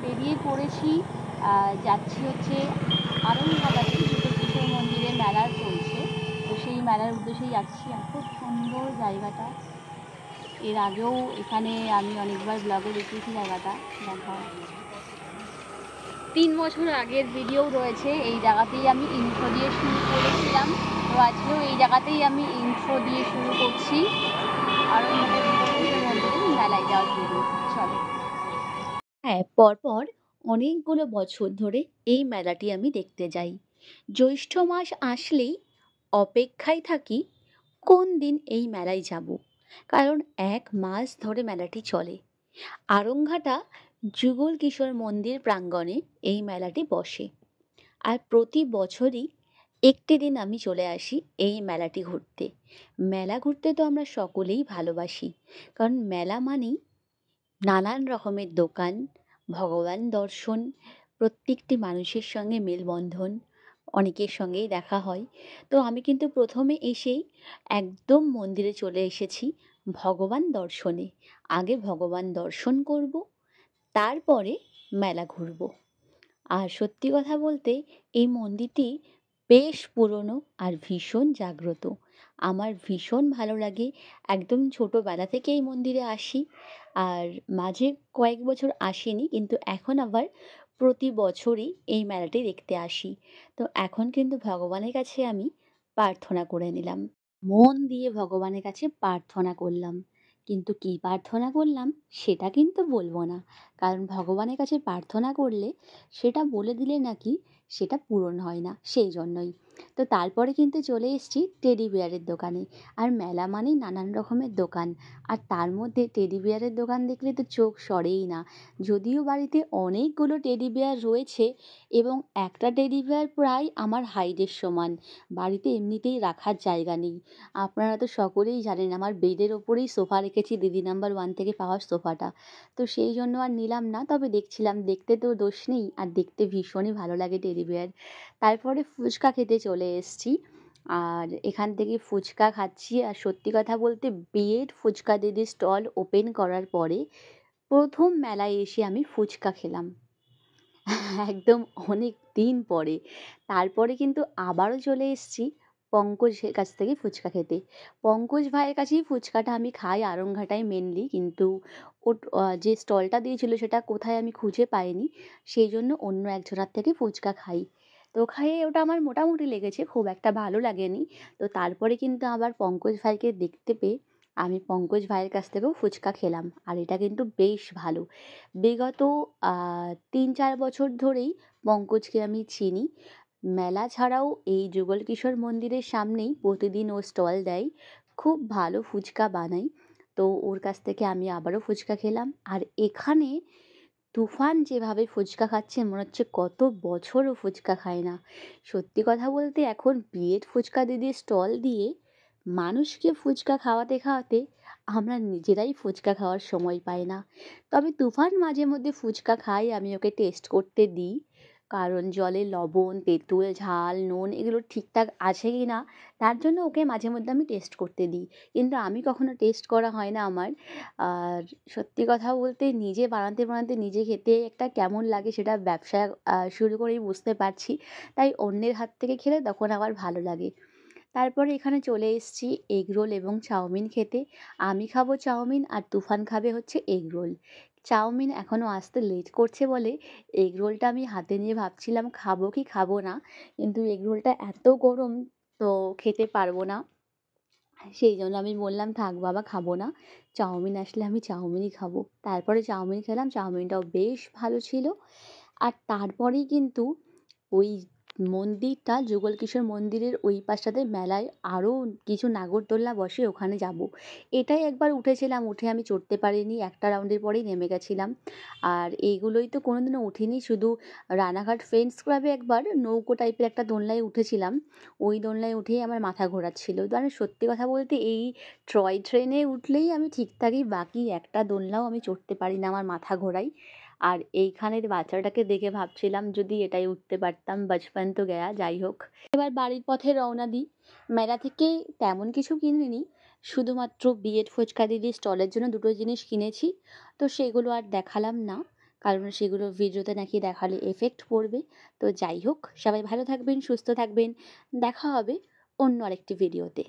বেরিয়ে পড়েছি, যাচ্ছি হচ্ছে আরংঘাটাতে যুগল মন্দিরে মেলা চলছে, তো সেই মেলার উদ্দেশ্যেই যাচ্ছি। আর খুব সুন্দর জায়গাটা, এর আগেও এখানে আমি অনেকবার ব্লগে দেখিয়েছি জায়গাটা। দেখা 3 বছর আগের ভিডিও রয়েছে, এই জায়গাতেই আমি ইন্ট্রো দিয়ে শুরু করেছিলাম, তো আজকেও এই জায়গাতেই আমি ইন্ট্রো দিয়ে শুরু করছি আরংঘাটা যুগল মন্দিরে মেলায় যাওয়ার ভিডিও। চলো। হ্যাঁ, পরপর অনেকগুলো বছর ধরে এই মেলাটি আমি দেখতে যাই। জ্যৈষ্ঠ মাস আসলেই অপেক্ষায় থাকি কোন দিন এই মেলায় যাব, কারণ 1 মাস ধরে মেলাটি চলে। আরংঘাটা যুগল কিশোর মন্দির প্রাঙ্গণে এই মেলাটি বসে, আর প্রতি বছরই একটি দিন আমি চলে আসি এই মেলাটি ঘুরতে। মেলা ঘুরতে তো আমরা সকলেই ভালোবাসি, কারণ মেলা মানেই নানান রকমের দোকান, ভগবান দর্শন, প্রত্যেকটি মানুষের সঙ্গে মেলবন্ধন, অনেকের সঙ্গেই দেখা হয়। তো আমি কিন্তু প্রথমে এসেই একদম মন্দিরে চলে এসেছি ভগবান দর্শনে। আগে ভগবান দর্শন করব, তারপরে মেলা ঘুরব। আর সত্যি কথা বলতে এই মন্দিরটি বেশ পুরনো আর ভীষণ জাগ্রত। আমার ভীষণ ভালো লাগে, একদম ছোটোবেলা থেকে এই মন্দিরে আসি। আর মাঝে কয়েক বছর আসিনি, কিন্তু এখন আবার প্রতি বছরই এই মেলাটি দেখতে আসি। তো এখন কিন্তু ভগবানের কাছে আমি প্রার্থনা করে নিলাম, মন দিয়ে ভগবানের কাছে প্রার্থনা করলাম। কিন্তু কী প্রার্থনা করলাম সেটা কিন্তু বলবো না, কারণ ভগবানের কাছে প্রার্থনা করলে সেটা বলে দিলে নাকি সেটা পূরণ হয় না, সেই জন্যই। তো তারপরে কিন্তু চলে এসেছি টেডি বিয়ারের দোকানে। আর মেলা মানেই নানান রকমের দোকান, আর তার মধ্যে টেডি বিয়ারের দোকান দেখলে তো চোখ সরেই না। যদিও বাড়িতে অনেকগুলো টেডি বিয়ার রয়েছে, এবং একটা টেডি বিয়ার প্রায় আমার হাইটের সমান, বাড়িতে এমনিতেই রাখার জায়গা নেই। আপনারা তো সকলেই জানেন আমার বেডের ওপরেই সোফা রেখেছি, দিদি নাম্বার 1 থেকে পাওয়া সোফাটা। তো সেই জন্য আর নিলাম না, তবে দেখছিলাম, দেখতে তো দোষ নেই, আর দেখতে ভীষণই ভালো লাগে টেডি বিয়ার। তারপরে ফুচকা খেতে চলে এসেছি, আর এখান থেকে ফুচকা খাচ্ছি। আর সত্যি কথা বলতে বিয়ের ফুচকা দিদির স্টল ওপেন করার পরে প্রথম মেলায় এসে আমি ফুচকা খেলাম, একদম অনেক দিন পরে। তারপরে কিন্তু আবারও চলে এসেছি পঙ্কজের কাছ থেকে ফুচকা খেতে। পঙ্কজ ভাইয়ের কাছেই ফুচকাটা আমি খাই আরংঘাটায় মেনলি, কিন্তু যে স্টলটা দিয়েছিল সেটা কোথায় আমি খুঁজে পাইনি, সেই জন্য অন্য একজনের থেকে ফুচকা খাই। তো খাইয়ে ওটা আমার মোটামুটি লেগেছে, খুব একটা ভালো লাগেনি। তো তারপরে কিন্তু আবার পঙ্কজ ভাইকে দেখতে পেয়ে আমি পঙ্কজ ভাইয়ের কাছ থেকেও ফুচকা খেলাম, আর এটা কিন্তু বেশ ভালো। বিগত 3-4 বছর ধরেই পঙ্কজকে আমি চিনি। মেলা ছাড়াও এই যুগল কিশোর মন্দিরের সামনেই প্রতিদিন ও স্টল দেয়, খুব ভালো ফুচকা বানায়। তো ওর কাছ থেকে আমি আবারও ফুচকা খেলাম। আর এখানে তুফান যেভাবে ফুচকা খাচ্ছে মনে হচ্ছে কত বছরও ফুচকা খায় না। সত্যি কথা বলতে এখন বিয়ের ফুচকা দিদির স্টল দিয়ে মানুষকে ফুচকা খাওয়াতে খাওয়াতে আমরা নিজেরাই ফুচকা খাওয়ার সময় পাই না। তবে তুফান মাঝে মধ্যে ফুচকা খাই, আমি ওকে টেস্ট করতে দিই, কারণ জলে লবণ, তেঁতুল, ঝাল, নুন এগুলো ঠিকঠাক আছে কি না তার জন্য ওকে মাঝে মধ্যে আমি টেস্ট করতে দিই। কিন্তু আমি কখনো টেস্ট করা হয় না আমার। আর সত্যি কথা বলতে নিজে বানাতে বানাতে নিজে খেতে একটা কেমন লাগে সেটা ব্যবসা শুরু করেই বুঝতে পারছি। তাই অন্যের হাত থেকে খেলে তখন আবার ভালো লাগে। তারপরে এখানে চলে এসেছি এগরোল এবং চাউমিন খেতে। আমি খাবো চাউমিন আর তুফান খাবে হচ্ছে এগরোল। চাউমিন এখনও আসতে লেট করছে বলে এগরোলটা আমি হাতে নিয়ে ভাবছিলাম খাবো কি খাবো না, কিন্তু এগরোলটা এত গরম, তো খেতে পারবো না। সেই জন্য আমি বললাম থাক বাবা খাবো না, চাউমিন আসলে আমি চাউমিনই খাবো। তারপরে চাউমিন খেলাম, চাউমিনটাও বেশ ভালো ছিল। আর তারপরেই কিন্তু ওই মন্দিরটা যুগল কিশোর মন্দিরের ওই পাশটাতে মেলায় আরও কিছু নাগরদোলনা বসে, ওখানে যাব। এটাই একবার উঠেছিলাম, উঠে আমি চড়তে পারিনি, একটা রাউন্ডের পরেই নেমে গেছিলাম। আর এইগুলোই তো কোনোদিনও উঠিনি, শুধু রানাঘাট ফ্রেন্ডস ক্লাবে একবার নৌকো টাইপের একটা দোলনায় উঠেছিলাম, ওই দোলনায় উঠেই আমার মাথা ঘোরাচ্ছিল। তো আমি সত্যি কথা বলতে এই টয় ট্রেনে উঠলেই আমি ঠিক থাকি, বাকি একটা দোলনাও আমি চড়তে পারি না, আমার মাথা ঘোরায়। আর এইখানের বাচ্চাটাকে দেখে ভাবছিলাম যদি এটাই উঠতে পারতাম, বাচপন তো গয়া। যাই হোক, এবার বাড়ির পথে রওনা দিই। মেলা থেকে তেমন কিছু কিনিনি, শুধুমাত্র বিয়ের ফুচকা দিদির স্টলের জন্য দুটো জিনিস কিনেছি, তো সেগুলো আর দেখালাম না। কারণ সেগুলো ভিডিওতে নাকি দেখালে এফেক্ট পড়বে। তো যাই হোক, সবাই ভালো থাকবেন, সুস্থ থাকবেন। দেখা হবে অন্য আরেকটি ভিডিওতে।